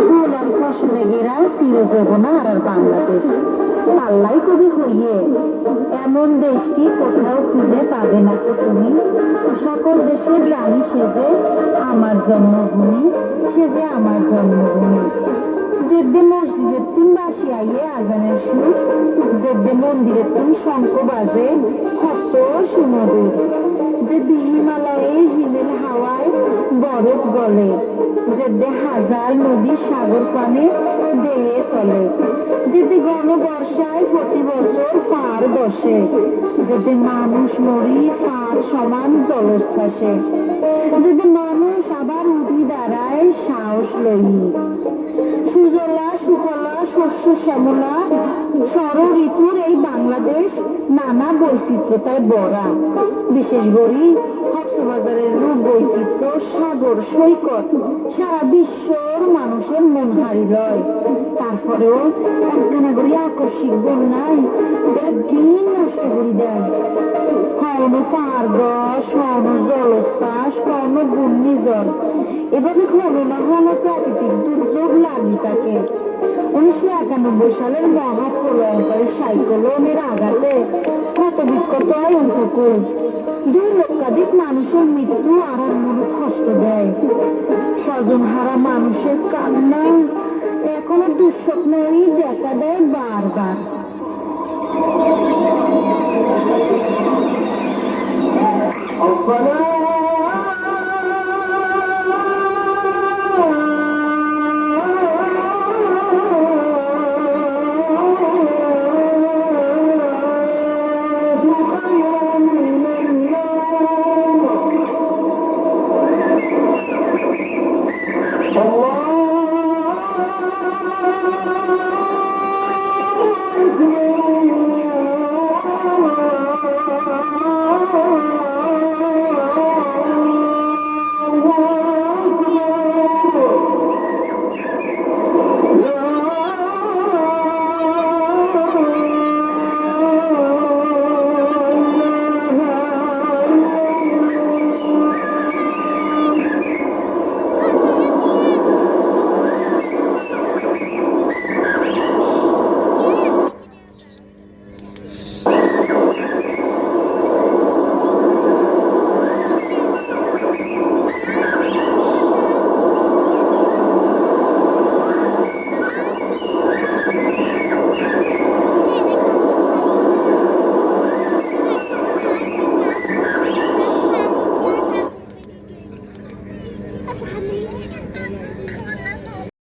ফুল আর ফসলে ঘেরা চিরযৌবনা আর বাংলাদেশ পাল্লাই কবি হইয়ে এমন দেশটি কোথাও খুঁজে পাবে না তো তুমি। সকল দেশে জানি সে যে আমার জন্মভূমি, সে যে আমার জন্মভূমি। যেদ্দে মসজিদের তুম বাসি আইয়ে আজানের সুর, যেদ্দে মন্দিরের তুম শঙ্খ বাজে কত সুমধুর, যেদ্দে হিমালয়ে হিমেল হাওয়ায় বরফ গলে, যেদ্দে হাজার নদী সাগর পানে দেয়ে চলে, যেতে গণবর্ষায় প্রতি বছর ফার বসে, যেতে মানুষ মরি ফার সমান জলোচ্ছ্বাসে, যেতে মানুষ আবার উঠি দাঁড়ায় সাহস লই। সুজলা সুফলা শস্য শ্যামলা ষড় ঋতুর এই বাংলাদেশ নানা বৈচিত্র্যতায় ভরা। বিশেষ করে কক্সবাজারের রূপ বৈচিত্র্য সাগর সৈকত সারা বিশ্বর মানুষের মন হারি লয়। তারপরেও একখানা করে আকস্মিক বন্যায় দিন নষ্ট করে দেয়। কখনো ফারগস, কখনো জলোচ্ছ্বাস, কখনো ঘূর্ণিঝড়, এভাবে কোনো না কোনো প্রাকৃতিক দুর্যোগ লাগি থাকে। 1991 সালের মহাপ্রলয়ঙ্কারী সাইক্লোনের আঘাতে কত বিক্ষত হয় উপকূল, 2 লক্ষাধিক মানুষের মৃত্যু আর মনে কষ্ট দেয়। স্বজন হারা মানুষের কান্না এখনো দুঃস্বপ্নেরই দেখা দেয় বারবার। الصلاة